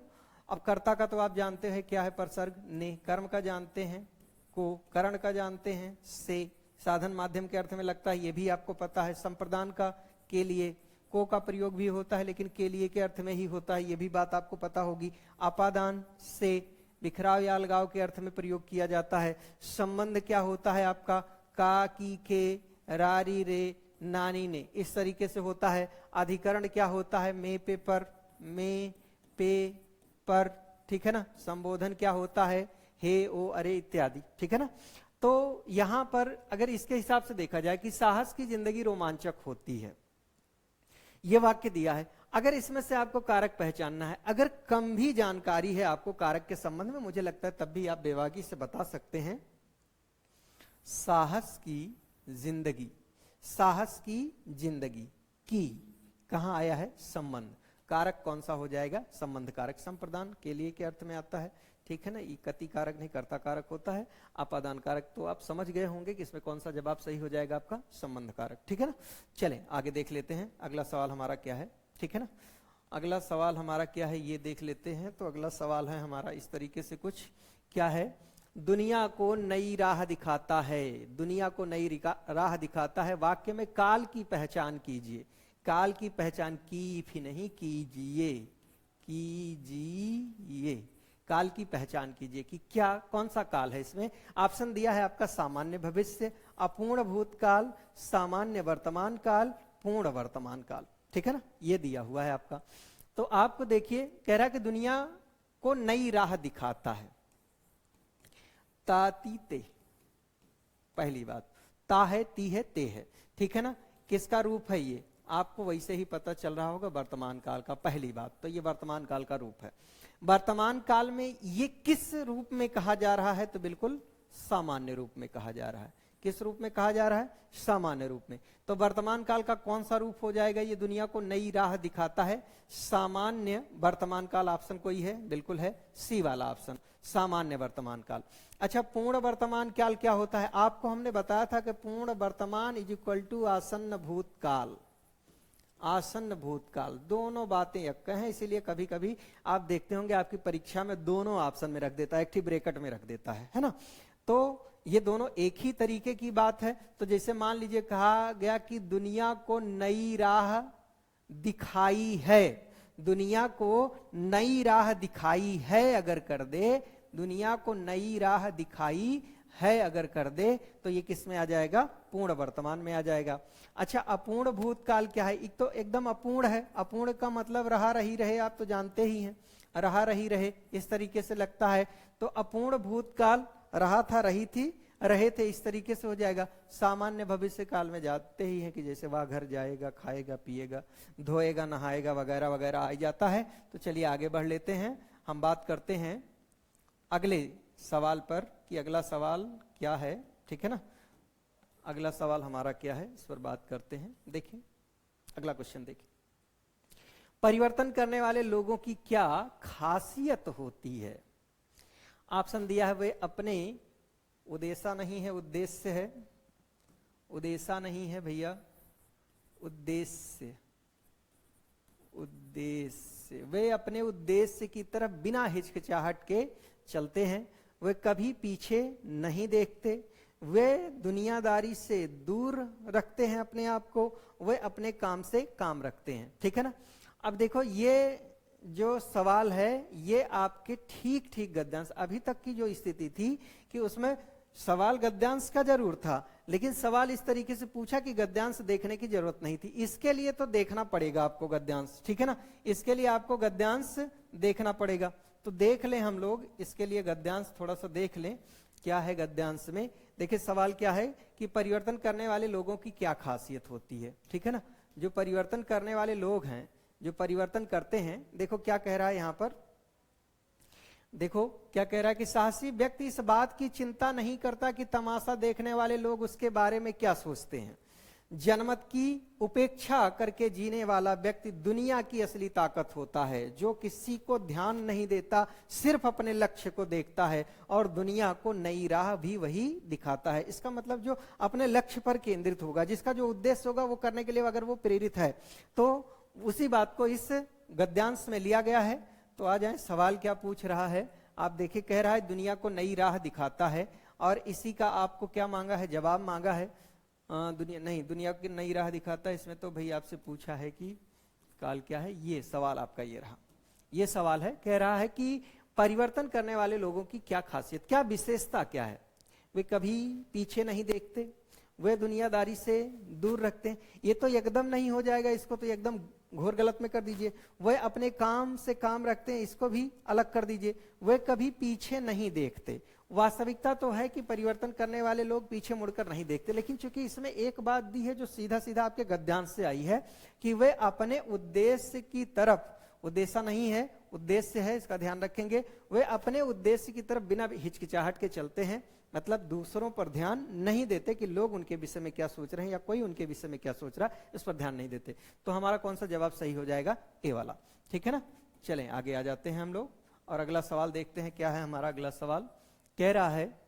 [SPEAKER 1] अब कर्ता का तो आप जानते हैं क्या है, परसर्ग ने। कर्म का जानते हैं को, करण का जानते हैं से, साधन माध्यम के अर्थ में लगता है, ये भी आपको पता है। संप्रदान का के लिए, को का प्रयोग भी होता है लेकिन के लिए के अर्थ में ही होता है, ये भी बात आपको पता होगी। अपादान से बिखराव या अलगाव के अर्थ में प्रयोग किया जाता है। संबंध क्या होता है आपका, का, की, के, रारी, रे, नानी, ने, इस तरीके से होता है। अधिकरण क्या होता है, में, पे, पर, में, पे, पर, ठीक है ना। संबोधन क्या होता है, हे, ओ, अरे इत्यादि, ठीक है ना। तो यहां पर अगर इसके हिसाब से देखा जाए कि साहस की जिंदगी रोमांचक होती है, यह वाक्य दिया है। अगर इसमें से आपको कारक पहचानना है, अगर कम भी जानकारी है आपको कारक के संबंध में, मुझे लगता है तब भी आप बेबाकी से बता सकते हैं। साहस की जिंदगी, साहस की जिंदगी की, कहां आया है, संबंध। कारक कौन सा हो जाएगा, संबंध कारक। संप्रदान के लिए के अर्थ में आता है, ठीक है ना। ये कति कारक नहीं, कर्ता कारक होता है। अपादान कारक तो आप समझ गए होंगे कि इसमें कौन सा जवाब सही हो जाएगा आपका, संबंध कारक, ठीक है ना। चलें आगे देख लेते हैं अगला सवाल हमारा क्या है, ठीक है ना। अगला सवाल हमारा क्या है ये देख लेते हैं। तो अगला सवाल है हमारा इस तरीके से कुछ, क्या है, दुनिया को नई राह दिखाता है, दुनिया को नई राह दिखाता है। वाक्य में काल की पहचान कीजिए, काल की पहचान की भी नहीं, कीजिए, कीजिए, काल की पहचान कीजिए कि क्या, कौन सा काल है। इसमें ऑप्शन दिया है आपका सामान्य भविष्य, अपूर्ण भूतकाल, सामान्य वर्तमान काल, पूर्ण वर्तमान काल, ठीक है ना, ये दिया हुआ है आपका। तो आपको देखिए कह रहा है कि दुनिया को नई राह दिखाता है। ताती ते, पहली बात, ता है, ती है, ते है, ठीक है ना। किसका रूप है ये, आपको वैसे ही पता चल रहा होगा, वर्तमान काल का। पहली बात तो ये वर्तमान काल का रूप है। वर्तमान काल में ये किस रूप में कहा जा रहा है, तो बिल्कुल सामान्य रूप में कहा जा रहा है। किस रूप में कहा जा रहा है, सामान्य रूप में। तो वर्तमान काल का कौन सा रूप हो जाएगा, ये दुनिया को नई राह दिखाता है, सामान्य वर्तमान काल। ऑप्शन कोई है, बिल्कुल है, सी वाला ऑप्शन, सामान्य वर्तमान काल। अच्छा, पूर्ण वर्तमान काल क्या होता है, आपको हमने बताया था कि पूर्ण वर्तमान इज इक्वल टू आसन्न भूतकाल। आसन्न भूतकाल, दोनों बातें एक हैं, इसीलिए कभी कभी आप देखते होंगे आपकी परीक्षा में दोनों ऑप्शन में रख देता है, एक ही ब्रैकेट में रख देता है ना। तो ये दोनों एक ही तरीके की बात है। तो जैसे मान लीजिए कहा गया कि दुनिया को नई राह दिखाई है, दुनिया को नई राह दिखाई है अगर कर दे, दुनिया को नई राह दिखाई है अगर कर दे, तो ये किस में आ जाएगा, पूर्ण वर्तमान में आ जाएगा। अच्छा, अपूर्ण भूतकाल क्या है, एक तो एकदम अपूर्ण है। अपूर्ण का मतलब रहा, रही, रहे, आप तो जानते ही हैं। रहा रही रहे, इस तरीके से लगता है। तो अपूर्ण भूतकाल रहा था रही थी रहे थे, इस तरीके से हो जाएगा। सामान्य भविष्य काल में जाते ही है कि जैसे वह घर जाएगा, खाएगा, पिएगा, धोएगा, नहाएगा वगैरह वगैरह आ जाता है। तो चलिए आगे बढ़ लेते हैं, हम बात करते हैं अगले सवाल पर कि अगला सवाल क्या है, ठीक है ना। अगला सवाल हमारा क्या है, इस पर बात करते हैं। देखिए अगला क्वेश्चन देखिए, परिवर्तन करने वाले लोगों की क्या खासियत होती है। ऑप्शन दिया है, वे अपने उद्देश्य नहीं है, उद्देश्य है, उद्देश्य नहीं है भैया, उद्देश्य, उद्देश्य, वे अपने उद्देश्य की तरफ बिना हिचकिचाहट के चलते हैं, वे कभी पीछे नहीं देखते, वे दुनियादारी से दूर रखते हैं अपने आप को, वे अपने काम से काम रखते हैं, ठीक है ना। अब देखो ये जो सवाल है ये आपके ठीक ठीक गद्यांश, अभी तक की जो स्थिति थी कि उसमें सवाल गद्यांश का जरूर था, लेकिन सवाल इस तरीके से पूछा कि गद्यांश देखने की जरूरत नहीं थी। इसके लिए तो देखना पड़ेगा आपको गद्यांश, ठीक है ना, इसके लिए आपको गद्यांश देखना पड़ेगा। तो देख लें हम लोग, इसके लिए गद्यांश थोड़ा सा देख लें, क्या है गद्यांश में। देखिए सवाल क्या है कि परिवर्तन करने वाले लोगों की क्या खासियत होती है, ठीक है ना। जो परिवर्तन करने वाले लोग हैं, जो परिवर्तन करते हैं, देखो क्या कह रहा है यहां पर, देखो क्या कह रहा है कि साहसी व्यक्ति इस बात की चिंता नहीं करता कि तमाशा देखने वाले लोग उसके बारे में क्या सोचते हैं। जनमत की उपेक्षा करके जीने वाला व्यक्ति दुनिया की असली ताकत होता है, जो किसी को ध्यान नहीं देता, सिर्फ अपने लक्ष्य को देखता है और दुनिया को नई राह भी वही दिखाता है। इसका मतलब जो अपने लक्ष्य पर केंद्रित होगा, जिसका जो उद्देश्य होगा वो करने के लिए अगर वो प्रेरित है, तो उसी बात को इस गद्यांश में लिया गया है। तो आ जाए, सवाल क्या पूछ रहा है, आप देखिए, कह रहा है दुनिया को नई राह दिखाता है, और इसी का आपको क्या मांगा है, जवाब मांगा है। दुनिया की नई राह दिखाता है, इसमें तो भाई आपसे पूछा है कि काल क्या है, ये सवाल आपका ये रहा, ये सवाल है। कह रहा है कि परिवर्तन करने वाले लोगों की क्या खासियत, क्या विशेषता क्या है। वे कभी पीछे नहीं देखते, वे दुनियादारी से दूर रखते हैं, ये तो एकदम नहीं हो जाएगा, इसको तो एकदम घोर गलत में कर दीजिए। वे अपने काम से काम रखते हैं, इसको भी अलग कर दीजिए। वे कभी पीछे नहीं देखते। वास्तविकता तो है कि परिवर्तन करने वाले लोग पीछे मुड़कर नहीं देखते, लेकिन चूंकि इसमें एक बात दी है जो सीधा सीधा आपके गद्यांश से आई है कि वे अपने उद्देश्य की तरफ, उद्देश्य नहीं है, उद्देश्य है, इसका ध्यान रखेंगे, वे अपने उद्देश्य की तरफ बिना हिचकिचाहट के चलते हैं, मतलब दूसरों पर ध्यान नहीं देते कि लोग उनके विषय में क्या सोच रहे हैं या कोई उनके विषय में क्या सोच रहा है, इस पर ध्यान नहीं देते। तो हमारा कौन सा जवाब सही हो जाएगा, ए वाला, ठीक है ना। चलें आगे आ जाते हैं हम लोग और अगला सवाल देखते हैं क्या है हमारा अगला सवाल। कह रहा है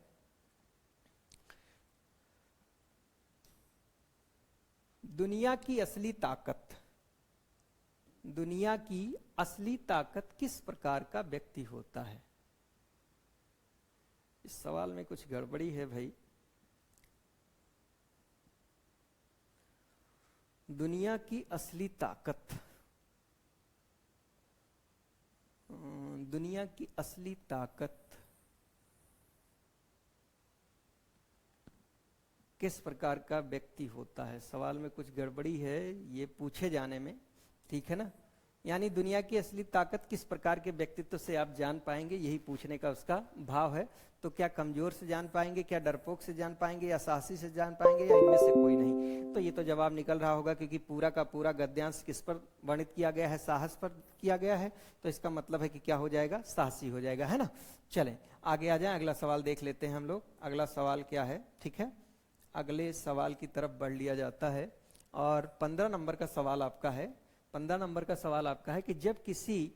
[SPEAKER 1] दुनिया की असली ताकत, दुनिया की असली ताकत किस प्रकार का व्यक्ति होता है। इस सवाल में कुछ गड़बड़ी है भाई। दुनिया की असली ताकत, दुनिया की असली ताकत किस प्रकार का व्यक्ति होता है। सवाल में कुछ गड़बड़ी है ये पूछे जाने में, ठीक है ना। यानी दुनिया की असली ताकत किस प्रकार के व्यक्तित्व से आप जान पाएंगे, यही पूछने का उसका भाव है। तो क्या कमजोर से जान पाएंगे, क्या डरपोक से जान पाएंगे, या साहसी से जान पाएंगे, या इनमें से कोई नहीं। तो ये तो जवाब निकल रहा होगा, क्योंकि पूरा का पूरा गद्यांश किस पर वर्णित किया गया है, साहस पर किया गया है। तो इसका मतलब है कि क्या हो जाएगा, साहसी हो जाएगा, है ना। चलें आगे आ जाएं, अगला सवाल देख लेते हैं हम लोग। अगला सवाल क्या है, ठीक है, अगले सवाल की तरफ बढ़ लिया जाता है। और 15 नंबर का सवाल आपका है। 15 नंबर का सवाल आपका है कि जब किसी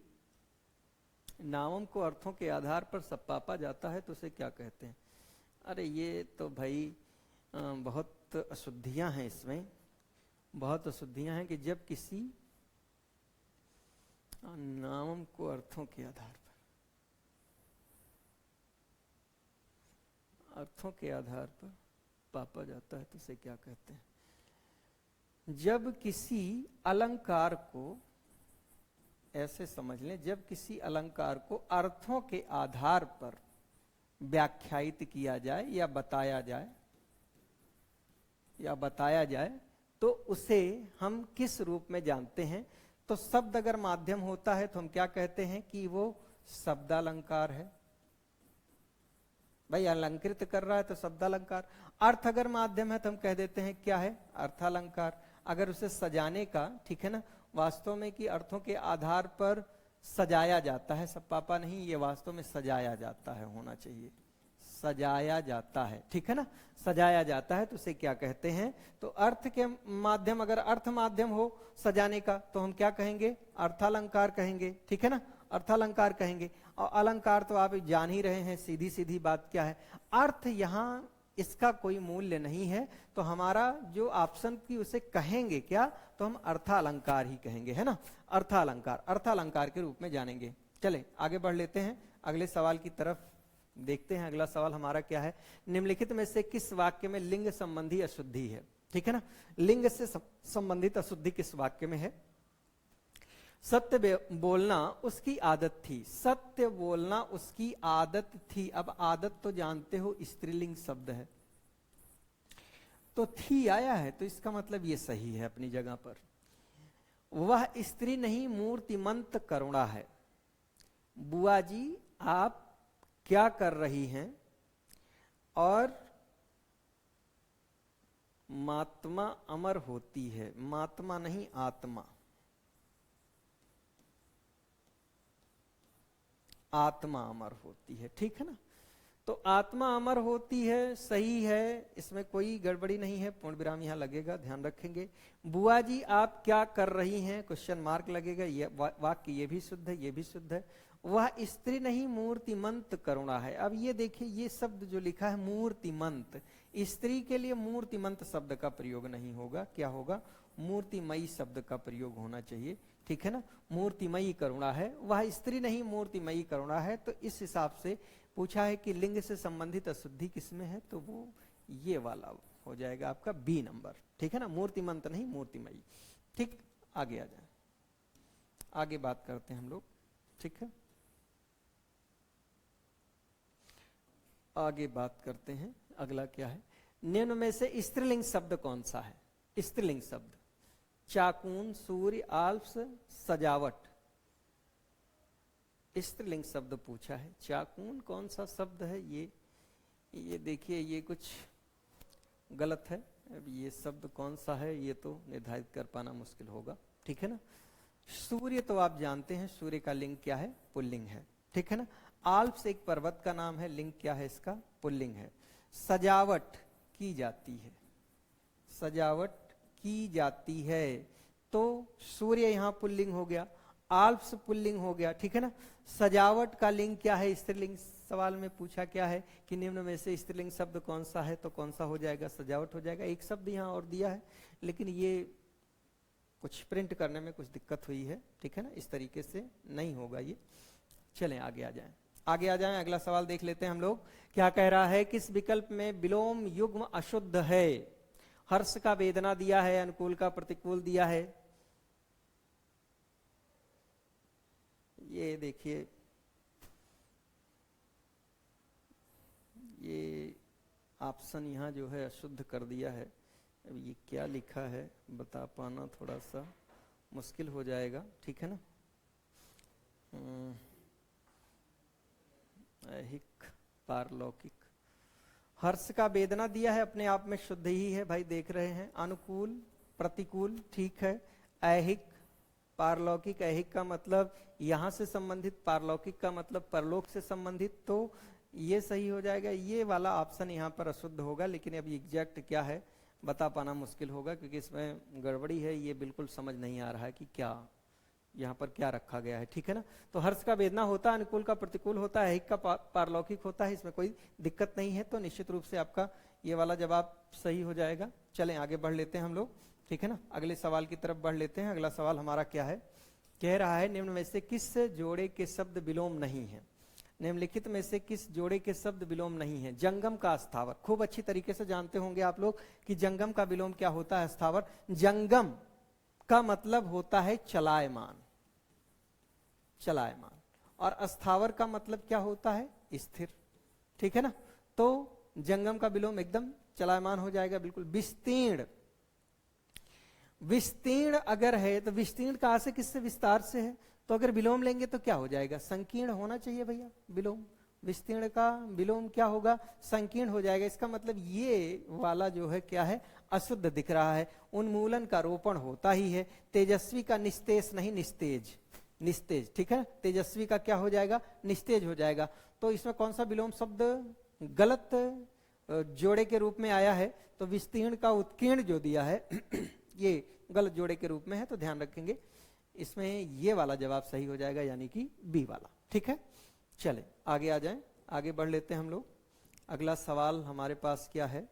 [SPEAKER 1] नामम को अर्थों के आधार पर सपापा जाता है तो उसे क्या कहते हैं। अरे ये तो भाई बहुत अशुद्धियां हैं इसमें, बहुत अशुद्धियां हैं कि जब किसी नामम को अर्थों के आधार पर, अर्थों के आधार पर पापा जाता है तो उसे क्या कहते हैं। जब किसी अलंकार को, ऐसे समझ लें, जब किसी अलंकार को अर्थों के आधार पर व्याख्यायित किया जाए या बताया जाए तो उसे हम किस रूप में जानते हैं। तो शब्द अगर माध्यम होता है तो हम क्या कहते हैं कि वो शब्दालंकार है। भाई अलंकृत कर रहा है तो शब्दालंकार। अर्थ अगर माध्यम है तो हम कह देते हैं क्या है, अर्थालंकार। अगर उसे सजाने का, ठीक है ना, वास्तव में कि अर्थों के आधार पर सजाया जाता है, सब पापा नहीं, ये वास्तव में सजाया जाता है, होना चाहिए सजाया जाता है, ठीक है ना, सजाया जाता है, तो उसे क्या कहते हैं। तो अर्थ के माध्यम, अगर अर्थ माध्यम हो सजाने का तो हम क्या कहेंगे, अर्थालंकार कहेंगे, ठीक है ना, अर्थालंकार कहेंगे। और अलंकार तो आप जान ही रहे हैं, सीधी सीधी बात क्या है, अर्थ यहाँ इसका कोई मूल्य नहीं है, तो हमारा जो ऑप्शन की उसे कहेंगे क्या, तो हम अर्थालंकार ही कहेंगे, है ना, अर्थालंकार, अर्थालंकार के रूप में जानेंगे। चले आगे बढ़ लेते हैं, अगले सवाल की तरफ देखते हैं। अगला सवाल हमारा क्या है, निम्नलिखित में से किस वाक्य में लिंग संबंधी अशुद्धि है, ठीक है ना, लिंग से संबंधित अशुद्धि किस वाक्य में है। सत्य बोलना उसकी आदत थी, सत्य बोलना उसकी आदत थी। अब आदत तो जानते हो स्त्रीलिंग शब्द है, तो थी आया है, तो इसका मतलब ये सही है अपनी जगह पर। वह स्त्री नहीं मूर्तिमंत करुणा है। बुआ जी आप क्या कर रही हैं, और महात्मा अमर होती है, महात्मा नहीं आत्मा, आत्मा अमर होती है, ठीक है ना, तो आत्मा अमर होती है, सही है, इसमें कोई गड़बड़ी नहीं है, पूर्ण विराम यहां लगेगा, ध्यान रखेंगे। बुआ जी आप क्या कर रही हैं, क्वेश्चन मार्क लगेगा, ये वाक्य ये भी शुद्ध है, ये भी शुद्ध है। वह स्त्री नहीं मूर्तिमंत करुणा है। अब ये देखिए, ये शब्द जो लिखा है मूर्तिमंत, स्त्री के लिए मूर्तिमंत शब्द का प्रयोग नहीं होगा, क्या होगा, मूर्तिमयी शब्द का प्रयोग होना चाहिए, ठीक है ना, मूर्तिमयी करुणा है, वह स्त्री नहीं मूर्तिमयी करुणा है। तो इस हिसाब से पूछा है कि लिंग से संबंधित अशुद्धि किसमें है, तो वो ये वाला हो जाएगा आपका बी नंबर, ठीक है ना, मूर्तिमंत नहीं मूर्तिमयी। ठीक, आगे आ जाए, आगे बात करते हैं हम लोग, ठीक है, आगे बात करते हैं। अगला क्या है, निम्न में से स्त्रीलिंग शब्द कौन सा है, स्त्रीलिंग शब्द, चाकून, सूर्य, आल्प्स, सजावट, स्त्रीलिंग शब्द पूछा है। चाकून कौन सा शब्द है, ये देखिए, ये कुछ गलत है। अब ये शब्द कौन सा है ये तो निर्धारित कर पाना मुश्किल होगा, ठीक है ना। सूर्य तो आप जानते हैं, सूर्य का लिंग क्या है, पुल्लिंग है, ठीक है ना। आल्प्स एक पर्वत का नाम है, लिंग क्या है इसका, पुल्लिंग है। सजावट की जाती है, सजावट की जाती है, तो सूर्य यहां पुल्लिंग हो गया, आल्प्स पुल्लिंग हो गया, ठीक है ना। सजावट का लिंग क्या है, स्त्रीलिंग, सवाल में पूछा क्या है कि निम्न में से स्त्रीलिंग शब्द कौन सा है, तो कौन सा हो जाएगा, सजावट हो जाएगा। एक शब्द यहां और दिया है, लेकिन ये कुछ प्रिंट करने में कुछ दिक्कत हुई है, ठीक है ना, इस तरीके से नहीं होगा ये। चलें आगे आ जाएं, आगे आ जाएं, अगला सवाल देख लेते हैं हम लोग। क्या कह रहा है, किस विकल्प में विलोम युग्म अशुद्ध है। हर्ष का वेदना दिया है, अनुकूल का प्रतिकूल दिया है। ये देखिए, ये ऑप्शन यहाँ जो है अशुद्ध कर दिया है। अब ये क्या लिखा है बता पाना थोड़ा सा मुश्किल हो जाएगा, ठीक है ना। ऐहिक, पारलौकिक, हर्ष का वेदना दिया है, अपने आप में शुद्ध ही है भाई, देख रहे हैं। अनुकूल, प्रतिकूल, ठीक है। ऐहिक, पारलौकिक, ऐहिक का मतलब यहां से संबंधित, पारलौकिक का मतलब परलोक से संबंधित, तो ये सही हो जाएगा। ये वाला ऑप्शन यहाँ पर अशुद्ध होगा, लेकिन अब एग्जैक्ट क्या है बता पाना मुश्किल होगा, क्योंकि इसमें गड़बड़ी है, ये बिल्कुल समझ नहीं आ रहा है कि क्या यहाँ पर क्या रखा गया है, ठीक है ना। तो हर्ष का वेदना होता है, अनुकूल का प्रतिकूल होता है, ऐहिक का पारलौकिक होता है, इसमें कोई दिक्कत नहीं है, तो निश्चित रूप से आपका ये वाला जवाब सही हो जाएगा। चलें आगे बढ़ लेते हैं हम लोग, ठीक है ना, अगले सवाल की तरफ बढ़ लेते हैं। अगला सवाल हमारा क्या है, कह रहा है निम्न में से किस जोड़े के शब्द विलोम नहीं है। निम्नलिखित में से किस जोड़े के शब्द विलोम नहीं है। जंगम का स्थावर, खूब अच्छी तरीके से जानते होंगे आप लोग कि जंगम का विलोम क्या होता है, स्थावर। जंगम का मतलब होता है चलायमान, चलायमान, और स्थावर का मतलब क्या होता है, स्थिर, ठीक है ना। तो जंगम का विलोम एकदम चलायमान हो जाएगा, बिल्कुल। विस्तीर्ण, विस्तीर्ण अगर है तो विस्तीर्ण कहां से, किससे, विस्तार से है। तो अगर विलोम लेंगे तो क्या हो जाएगा, संकीर्ण होना चाहिए भैया विलोम। विस्तीर्ण का विलोम क्या होगा, संकीर्ण हो जाएगा। इसका मतलब ये वाला जो है क्या है, अशुद्ध दिख रहा है। उन्मूलन का रोपण होता ही है। तेजस्वी का निस्तेज नहीं, निस्तेज, निस्तेज, ठीक है। तेजस्वी का क्या हो जाएगा, निस्तेज हो जाएगा। तो इसमें कौन सा विलोम शब्द गलत जोड़े के रूप में आया है, तो विस्तीर्ण का उत्कीर्ण जो दिया है ये गलत जोड़े के रूप में है, तो ध्यान रखेंगे इसमें ये वाला जवाब सही हो जाएगा, यानी कि बी वाला, ठीक है। चले आगे आ जाएं, आगे बढ़ लेते हैं हम लोग। अगला सवाल हमारे पास क्या है,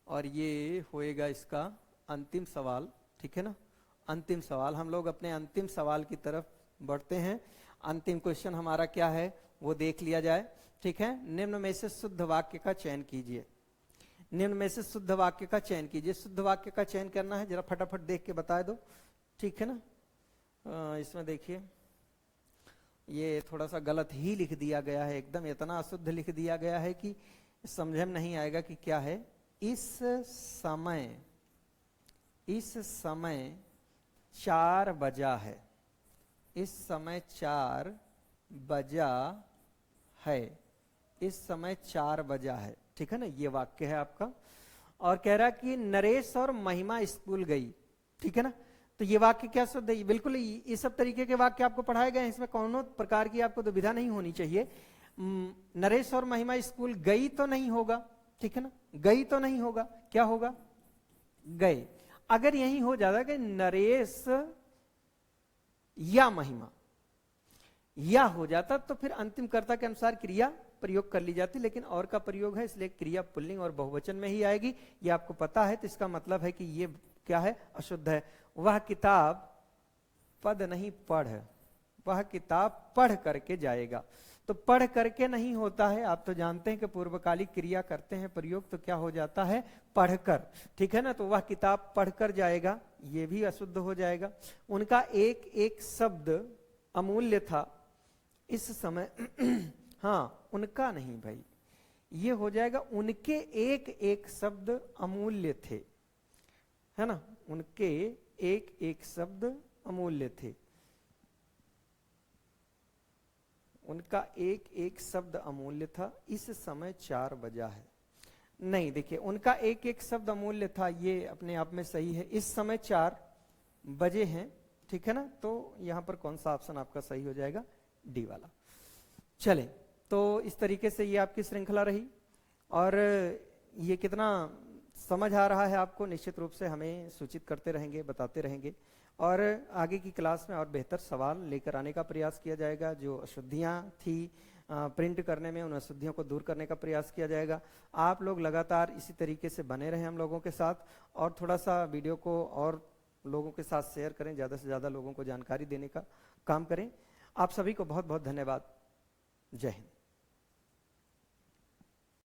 [SPEAKER 1] और ये होएगा इसका अंतिम सवाल, ठीक है ना। अंतिम सवाल, हम लोग अपने अंतिम सवाल की तरफ बढ़ते हैं। अंतिम क्वेश्चन हमारा क्या है वो देख लिया जाए, ठीक है। निम्न में से शुद्ध वाक्य का चयन कीजिए। निम्न में से शुद्ध वाक्य का चयन कीजिए। शुद्ध वाक्य का चयन करना है, जरा फटाफट देख के बता दो, ठीक है ना। इसमें देखिए ये थोड़ा सा गलत ही लिख दिया गया है, एकदम इतना अशुद्ध लिख दिया गया है कि समझ में नहीं आएगा कि क्या है। इस समय 4 बजा है। इस समय 4 बजा है। इस समय 4 बजा है, ठीक है ना। ये वाक्य है आपका, और कह रहा कि नरेश और महिमा स्कूल गई, ठीक है ना। तो ये वाक्य क्या शुद्ध है, बिल्कुल ये सब तरीके के वाक्य आपको पढ़ाए गए हैं, इसमें कौनों प्रकार की आपको दुविधा नहीं होनी चाहिए। नरेश और महिमा स्कूल गई तो नहीं होगा, ठीक है ना। गई तो नहीं होगा, क्या होगा, गए। अगर यही हो जाता कि नरेश या महिमा या हो जाता, तो फिर अंतिम कर्ता के अनुसार क्रिया प्रयोग कर ली जाती, लेकिन और का प्रयोग है, इसलिए क्रिया पुल्लिंग और बहुवचन में ही आएगी। ये आपको पता है, तो इसका मतलब है कि ये क्या है, अशुद्ध है। वह किताब पद नहीं पढ़, वह किताब पढ़ करके जाएगा। तो पढ़ करके नहीं होता है, आप तो जानते हैं कि पूर्वकालिक क्रिया करते हैं प्रयोग, तो क्या हो जाता है, पढ़कर, ठीक है ना। तो वह किताब पढ़कर जाएगा, ये भी अशुद्ध हो जाएगा। उनका एक एक शब्द अमूल्य था इस समय हाँ, उनका नहीं भाई, ये हो जाएगा उनके एक एक शब्द अमूल्य थे, है ना। उनके एक एक शब्द अमूल्य थे। उनका एक एक शब्द अमूल्य था, इस समय 4 बजा है। नहीं, देखिए उनका एक एक शब्द अमूल्य था, ये अपने आप में सही है। इस समय 4 बजे हैं, ठीक है ना। तो यहां पर कौन सा ऑप्शन आपका सही हो जाएगा, डी वाला। चले, तो इस तरीके से ये आपकी श्रृंखला रही, और ये कितना समझ आ रहा है आपको, निश्चित रूप से हमें सूचित करते रहेंगे, बताते रहेंगे, और आगे की क्लास में और बेहतर सवाल लेकर आने का प्रयास किया जाएगा। जो अशुद्धियाँ थी प्रिंट करने में, उन अशुद्धियों को दूर करने का प्रयास किया जाएगा। आप लोग लगातार इसी तरीके से बने रहें हम लोगों के साथ, और थोड़ा सा वीडियो को और लोगों के साथ शेयर करें, ज़्यादा से ज़्यादा लोगों को जानकारी देने का काम करें। आप सभी को बहुत बहुत धन्यवाद। जय हिंद।